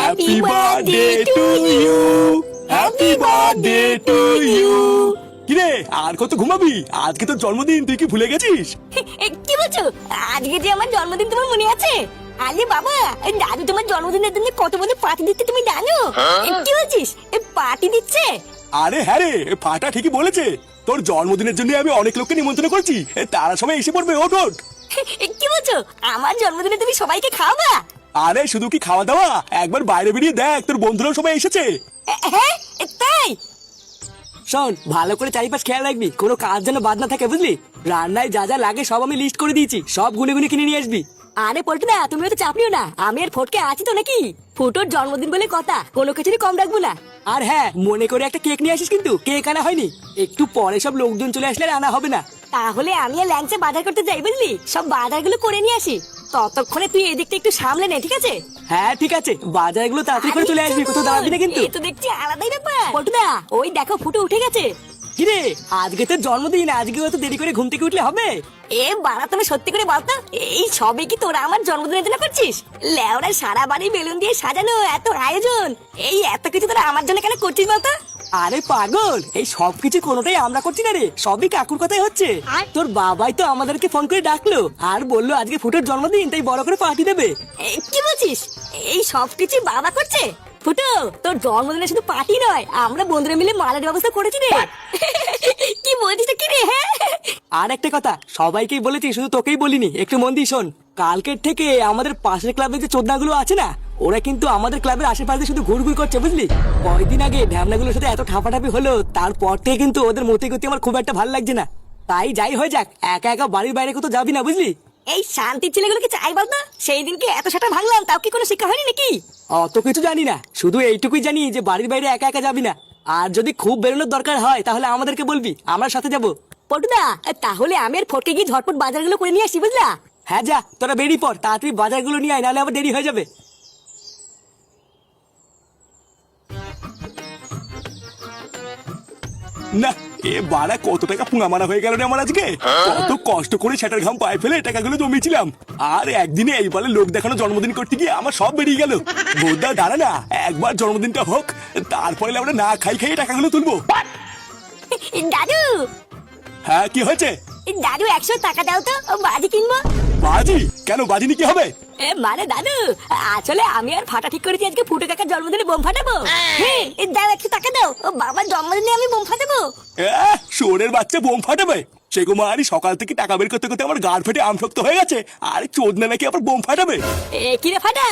Happy birthday to you, happy birthday to you. কিরে আর কত ঘুমাবি? আজকে তোর জন্মদিন, তুই কি ভুলে গেছিস? কি বলছো? আজকে যে আমার জন্মদিন তোমার মনে আছে? আরে বাবা, দাদু তোমার জন্মদিনের জন্য কত বড় পার্টি দিচ্ছে তুমি জানো? কি বলছিস? পার্টি দিচ্ছে? আরে হ্যাঁ রে, ফাটা ঠিকই বলেছে। তোর জন্মদিনের জন্য আমি অনেক লোককে নিমন্ত্রণ করছি, তারা সবাই এসে পড়বে। ওঠ ওঠ। কি বলছো? আমার জন্মদিনে তুমি সবাইকে খাওয়াবা? আরে শুধু কি খাওয়া দাওয়া, একবার বাইরে বেরিয়ে দেখ, তোর বন্ধুরাও সবাই এসেছে। হ্যাঁ তাই? শোন, ভালো করে চারিপাশ খেয়াল রাখবি, কোনো কাজ যেন বাদ না থাকে, বুঝলি? রান্নায় যা যা লাগে সব আমি লিস্ট করে দিয়েছি, সব গুনে গুনে কিনে নিয়ে আসবি। আরে পল্টুদা, তুমি তো চাপ নিও না, আমি আর ফটকে আছি তো নাকি? ফুটোর জন্মদিন বলে কথা, কোনো কিছুরই কম রাখবো না। আর হ্যাঁ, মনে করে একটা কেক নিয়ে আসিস, কিন্তু কেক আনা হয়নি। একটু পরে সব লোকজন চলে আসলে আর আনা হবে না। তাহলে আমি আর ল্যাংচে বাজার করতে যাই, বুঝলি? সব বাজারগুলো করে নিয়ে আসি, ততক্ষণে তুই এদিকটা একটু সামলে নে, ঠিক আছে? হ্যাঁ ঠিক আছে, বাজারগুলো তাড়াতাড়ি করে চলে আসবি, কোথাও দাঁড়াবি না কিন্তু। এই তো দেখছি আলাদাই ব্যাপার। পল্টুদা, ওই দেখো ফুটো উঠে গেছে। কিরে, আজকে তোর জন্মদিন, আজকে অত দেরি করে ঘুম থেকে উঠলে হবে? এ বাড়া, তুমি সত্যি করে বলতো, এই সবে কি তোরা আমার জন্মদিনের জন্য করছিস? লেওরা সারা বাড়ি বেলুন দিয়ে সাজানো, এত আয়োজন, এই এত কিছু তোরা আমার জন্য কেন করছিস বলতো? আরে পাগল, এই সবকিছু কোনোটাই আমরা করছি না রে, সবই কাকুর কথাই হচ্ছে। তোর বাবাই তো আমাদেরকে ফোন করে ডাকলো আর বললো আজকে ফুটোর জন্মদিন, তাই বড় করে পার্টি দেবে। কি বলছিস? এই সব কিছু বাবা করছে? ফুটো, তোর জন্মদিনে শুধু পার্টি নয়, আমরা বন্ধুরা মিলে মালের ব্যবস্থা করেছি রে। কি বলছিস কি রে? হ্যাঁ, আর একটা কথা, সবাইকেই বলেছি, শুধু তোকেই বলিনি, একটু মন দিয়ে শোন। কালকের থেকে আমাদের পাশের ক্লাবের যে চোদনাগুলো আছে না, ওরা কিন্তু আমাদের ক্লাবের আশেপাশে শুধু ঘুরঘুর করছে, বুঝলি? কয়দিন আগে ঢ্যামনাগুলোর সাথে এত ঠাপাঠাপি হলো, তারপর থেকে কিন্তু ওদের মতে গতি আমার খুব একটা ভালো লাগছে না। তাই যাই হয়ে যাক, একা একা বাড়ির বাইরে কোথাও যাবি না, বুঝলি? এই শান্তির ছেলেগুলোকে চাই বলতো, সেই দিনকে এত সেটা ভাঙলাম, তাও কি কোনো শিক্ষা হয়নি নাকি? অত কিছু জানি না, শুধু এইটুকুই জানি যে বাড়ির বাইরে একা একা যাবি না, আর যদি খুব বেরোনোর দরকার হয় তাহলে আমাদেরকে বলবি, আমরা সাথে যাবো। পটুদা, তাহলে আমি আর ফটকে গিয়ে ঝটপট বাজারগুলো করে নিয়ে আসি, বুঝলা? হ্যাঁ যা, তোরা বেরিয়ে পড়, তাড়াতাড়ি বাজারগুলো নিয়ে আয়, নাহলে আবার দেরি হয়ে যাবে। না, এ বাড়া কত টাকা পুঙা মারা হয়ে গেল রে আমার আজকে। কত কষ্ট করে সেটার ঘাম পায়ে ফেলে টাকাগুলো জমিয়েছিলাম, আর একদিনে এই বলে লোক দেখানো জন্মদিন করতে গিয়ে আমার সব বেরিয়ে গেল। বোধা দাঁড়া না, একবার জন্মদিনটা হোক, তারপরে আমরা না খাই খাই টাকাগুলো তুলবো। দাদু, হ্যাঁ কি হয়েছে? দাদু 100 টাকা দাও তো, বাজি কিনবো। বাজি? কেন বাজি নিয়ে কি হবে? মানে দাদু, আসলে আমি আর ফাটা ঠিক করেছি আজকে ফুটো কাকার জন্মদিনে বোম ফাটাবো। হ্যাঁ, দাও 100 টাকা দাও, ও বাবার জন্মদিনে আমি বোম ফাটাবো। শোরের বাচ্চা বোম ফাটাবে? সে কুমারী সকাল থেকে টাকা বের করতে করতে আমার গাড় ফেটে আমশক্ত হয়ে গেছে, আর চোদনা নাকি আবার বোম ফাটাবে? কি রে ফাটা,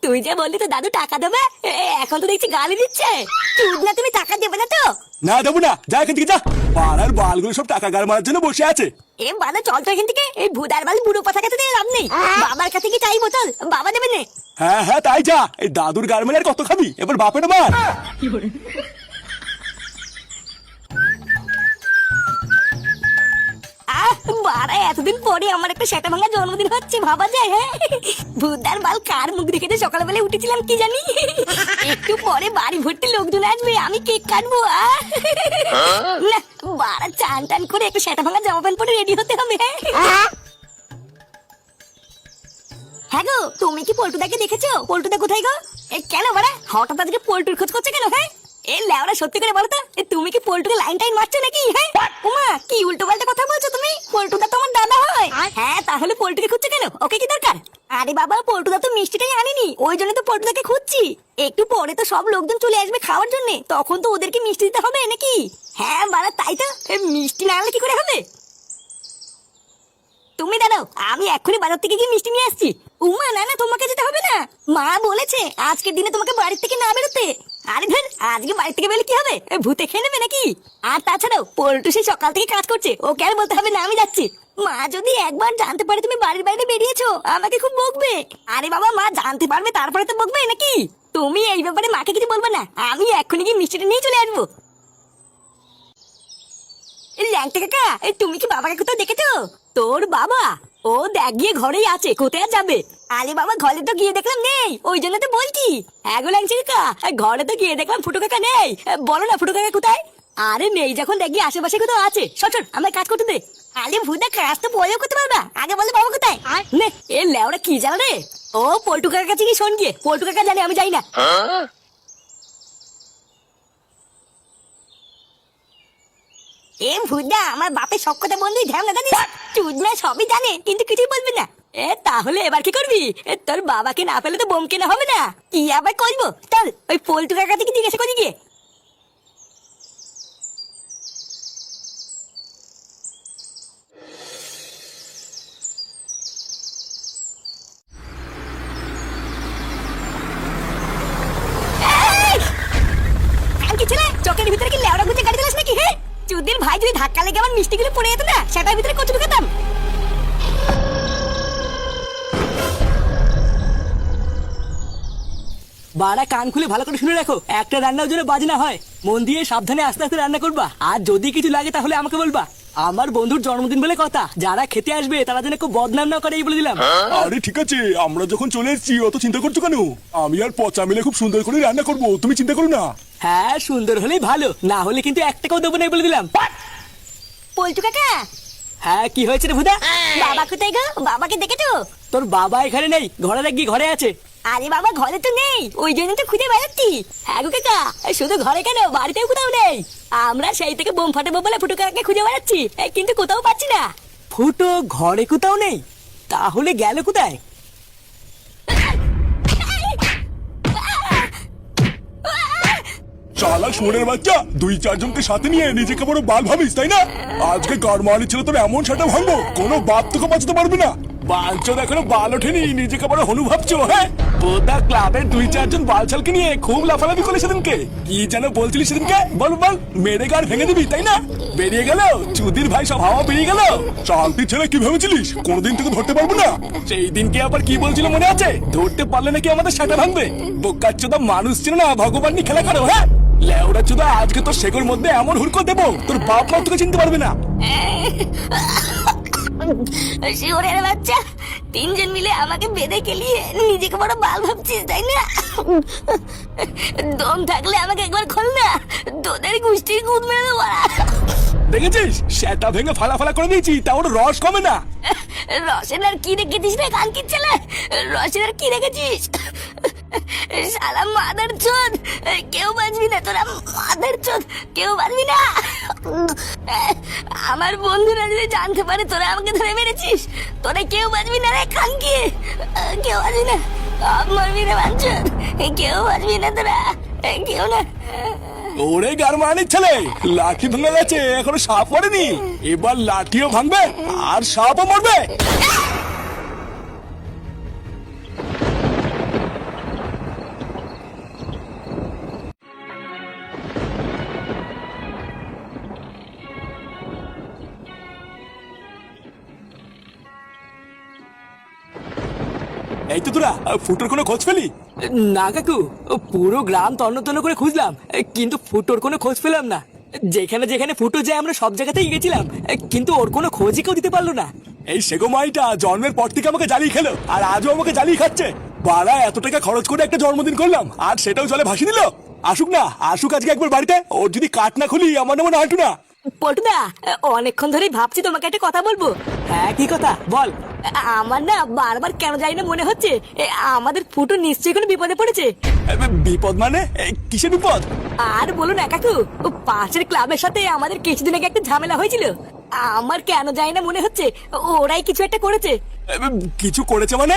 তুই যে বললি তো দাদু টাকা দেবে, এখন তো দেখছি গালি দিচ্ছে। চুদনা, তুমি টাকা দেবে না তো? না দেবো না, যা এখান থেকে যা। পাড়ার বালগুলো সব টাকা গাড় মারার জন্য বসে আছে। বাবা চল তো এখান থেকে, এই ভুদার বাল বুড়ো কথা কাছে লাভ নেই। বাবার কাছে কি চাই বোতল, বাবা দেবে না? হ্যাঁ হ্যাঁ তাই যা, এই দাদুর গাড় মেরে আর কত খাবি, এবার বাপের মার। বাড়া, এতদিন পরে আমার একটা সেটা ভাঙা জন্মদিন হচ্ছে, ভাবা যায়? হ্যাঁ, ভুদার বাল কার মুখ দেখে যে সকালবেলা উঠেছিলাম কি জানি। একটু পরে বাড়ি ভর্তি লোকজন আসবে, আমি কেক কাটবো। না, বাড়া চান টান করে একটু সেটা ভাঙা জামা প্যান্ট পরে রেডি হতে হবে। হ্যাঁ গো, তুমি কি পল্টুদাকে দেখেছো? পল্টুদা কোথায় গো? কেন বাড়া হঠাৎ আজকে পল্টুর খোঁজ করছে কেন? হ্যাঁ, লেওরা সত্যি করে বলো তো, তুমি কি পল্টুকে লাইন টাইন মারছো নাকি? হ্যাঁ উমা, কি উল্টো পাল্টা কথা বলছো তুমি? পল্টুদা তো আমার দাদা হয়। হ্যাঁ, তাহলে পল্টুকে খুঁজছো কেন? ওকে কি দরকার? আরে বাবা, পল্টুদা তো মিষ্টিটাই আনেনি, ওই জন্য তো পল্টুদাকে খুঁজছি। একটু পরে তো সব লোকজন চলে আসবে খাওয়ার জন্য, তখন তো ওদেরকে মিষ্টি দিতে হবে নাকি? হ্যাঁ বাড়া, তাই তো, মিষ্টি না আনলে কি করে হবে? তুমি দাঁড়াও, আমি এক্ষুনি বাজার থেকে গিয়ে মিষ্টি নিয়ে আসছি। উমা, না না, তোমাকে যেতে হবে না, মা বলেছে আজকের দিনে তোমাকে বাড়ির থেকে না বেরোতে। আরে ধর, আজকে বাড়ি থেকে বেরোলে কি হবে, ভূতে খেয়ে নেবে নাকি? আর তাছাড়াও পল্টু সেই সকাল থেকে কাজ করছে, ওকে আর বলতে হবে না আমি যাচ্ছি। মা যদি একবার জানতে পারে তুমি বাড়ির বাইরে বেরিয়েছো, আমাকে খুব বকবে। আরে বাবা, মা জানতে পারবে তারপরে তো বকবে নাকি? তুমি এই ব্যাপারে মাকে কিছু বলবে না, আমি এক্ষুনি গিয়ে মিষ্টিটা নিয়ে চলে আসবো। ল্যাংটা কাকা, তুমি কি বাবাকে কোথাও দেখেছো? তোর বাবা? ও দেখ গিয়ে ঘরেই আছে, কোথায় আর যাবে? আরে বাবা, ঘরে তো গিয়ে দেখলাম নেই, ওই জন্য তো বলছি। হ্যাঁ গো ল্যাংচা কাকা, ঘরে তো গিয়ে দেখলাম ফুটো কাকা নেই। বলো না ফুটো কাকা কোথায়? আরে নেই যখন দেখি আশেপাশে কোথাও আছে। সর সর, আমার কাজ করতে দে। আরে ভুদা কাজ তো বলেও করতে পারবে না, আগে বলে বাবা কোথায়? নে এ লেওরা কি জানো রে? ও পল্টু কাকার কাছে কি শোন গিয়ে, পল্টু কাকা জানে আমি যাই না। এ ভুদা আমার বাপের সব কথা বন্ধুই ধ্যান না জানিস, চুদনা সবই জানে কিন্তু কিছুই বলবি না। এ তাহলে এবার কি করবি? তোর বাবাকে না পেলে তো বোম কেনা হবে না, কি আবার করবো? চল ওই পল্টু কাকা থেকে জিজ্ঞাসা করি গিয়ে। চোখের ভিতরে কি লেওড়া গুঁজে গাড়ি চালাস নাকি? হ্যাঁ চুদির ভাই যদি ধাক্কা লেগে আমার মিষ্টিগুলো পড়ে যেত না, সেটার ভিতরে কচু ঢুকাতাম। বাড়া কান খুলে ভালো করে শুনে রাখো, একটা রান্নার জন্য বাজ না হয়। মন দিয়ে সাবধানে আস্তে আস্তে রান্না করবা, আর যদি কিছু লাগে তাহলে আমাকে বলবা। আমার বন্ধুর জন্মদিন বলে কথা, যারা খেতে আসবে তারা যেন খুব বদনাম না করে এই বলে দিলাম। আরে ঠিক আছে, আমরা যখন চলে এসেছি অত চিন্তা করছো কেন? আমি আর পচা মিলে খুব সুন্দর করে রান্না করবো, তুমি চিন্তা করো না। হ্যাঁ সুন্দর হলেই ভালো, না হলে কিন্তু এক টাকাও দেবো না এই বলে দিলাম। পল্টু কাকা। হ্যাঁ কি হয়েছে রে ভুদা? বাবা কোথায় গো? বাবাকে দেখেছো? তোর বাবা এখানে নেই, ঘরে রাখবি, ঘরে আছে। আরে বাবা ঘরে তো নেই, ওই জন্য তো খুঁজে বেড়াচ্ছি। হ্যাঁ গো কাকা, শুধু ঘরে কেন বাড়িতেও কোথাও নেই। আমরা সেই থেকে বোম ফাটাবো বলে ফুটো কাকাকে খুঁজে বেড়াচ্ছি, কিন্তু কোথাও পাচ্ছি না। ফুটো ঘরে কোথাও নেই, তাহলে গেল কোথায়? চালাক শুয়োরের বাচ্চা, 2-4 জনকে সাথে নিয়ে নিজেকে বড় বাল ভাবিস তাই না? আজকে গাড়মালি ছিল তোর এমন সেটা ভাঙবো, কোনো বাপ তোকে বাঁচাতে পারবে না। বাঞ্চদ এখনো বাল ওঠেনি, নিজেকে বড় হনু ভাবছো? হ্যাঁ বোধা ক্লাবের 2-4 জন বালছালকে নিয়ে খুব লাফালাফি করে সেদিনকে। কি যেন বলছিলি সেদিনকে? বল বল, মেরে গাড় ভেঙে দিবি তাই না? বেরিয়ে গেল চুদির ভাই, সব হাওয়া বেরিয়ে গেল। শান্তি ছেলে কি ভেবেছিলিস কোনোদিন তোকে ধরতে পারবো না? সেই দিনকে আবার কি বলছিল মনে আছে? ধরতে পারলে নাকি আমাদের সেটা ভাঙবে। বোকাচ্চোদা মানুষ ছিল না, ভগবান নিয়ে খেলা করো। হ্যাঁ লেওড়া চোদা, আজকে তোর শেকড় মধ্যে এমন হুড়কো দেবো তোর বাপ মা তোকে চিনতে পারবে না। শিওরের বাচ্চা, 3 জন মিলে আমাকে বেঁধে খেলিয়ে নিজেকে বড় বাল ভাবছিস তাই না? দম থাকলে আমাকে একবার খোল না, তোদের গোষ্ঠীর গুদ মেরে দেবো। দেখেছিস সেটা ভেঙে ফালা ফালা করে দিয়েছি, তা ওর রস কমে না। রসের আর কি রেখেছিস রে কানকির ছেলে? রসের আর কি রেখেছিস? শালা মাদার চোদ, কেউ বাঁচবি না তোরা, মাদার চোদ কেউ বাঁচবি না। আমার বন্ধুরা যদি জানতে পারে তোরা আমাকে ধরে মেরেছিস, তোরা কেউ বাঁচবি না রে কানকি, কেউ বাঁচবি না। মরবি না বাঞ্চোদ, কেউ বাঁচবি না তোরা, কেউ না। ওরে গারমানির ছেলে, লাঠি ভেঙে গেছে এখনো সাপ মরেনি, এবার লাঠিও ভাঙবে আর সাপও মরবে। এই তো তোরা ফুটোর কোনো খোঁজ পেলি? না কাকু, পুরো গ্রাম তন্ন তন্ন করে খুঁজলাম, কিন্তু ফুটোর কোনো খোঁজ পেলাম না। যেখানে যেখানে ফুটো যায় আমরা সব জায়গাতেই গেছিলাম, কিন্তু ওর কোনো খোঁজই কেউ দিতে পারলো না। এই সেগো মাইটা জন্মের পর থেকে আমাকে জ্বালিয়ে খেলো, আর আজও আমাকে জ্বালিয়ে খাচ্ছে। বাড়া এত টাকা খরচ করে একটা জন্মদিন করলাম, আর সেটাও জলে ভাসিয়ে দিল। আসুক না, আসুক আজকে একবার বাড়িতে, ওর যদি কাঠ না খুলি আমার নাম হাঁটু না। পল্টুদা, অনেকক্ষণ ধরেই ভাবছি তোমাকে একটা কথা বলবো। হ্যাঁ কি কথা বল। আমার না বারবার কেন জানি না মনে হচ্ছে আমাদের ফুটো নিশ্চয়ই কোনো বিপদে পড়েছে। বিপদ মানে? কিসের বিপদ? আর বলো না কাকু, পাশের ক্লাবের সাথে আমাদের কিছুদিন আগে একটা ঝামেলা হয়েছিল। আমার কেন জানি না মনে হচ্ছে ওরাই কিছু একটা করেছে। কিছু করেছে মানে?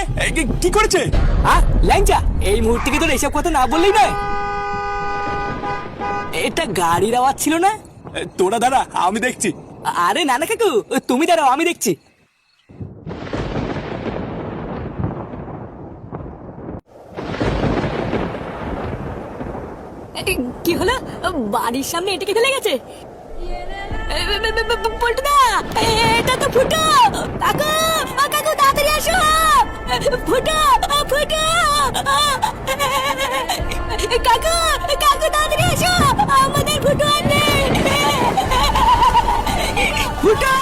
কি করেছে? ল্যাংচা, এই মুহূর্তে কি তোর এসব কথা না বললেই নয়। এটা গাড়ির আওয়াজ ছিল না? তোরা দাঁড়া, আমি দেখছি। আরে না না কাকু, তুমি দাঁড়াও, আমি দেখছি। কি হলো? বাড়ির সামনে এটাকে ফেলে গেছে। পল্টুদা, এটা তো ফুটো। কাকু, কাকু তাড়াতাড়ি আসো। ফুটো, ফুটো, কাকু, কাকু তাড়াতাড়ি আসো, আমাদের ফুটো আর নেই। ফুটো!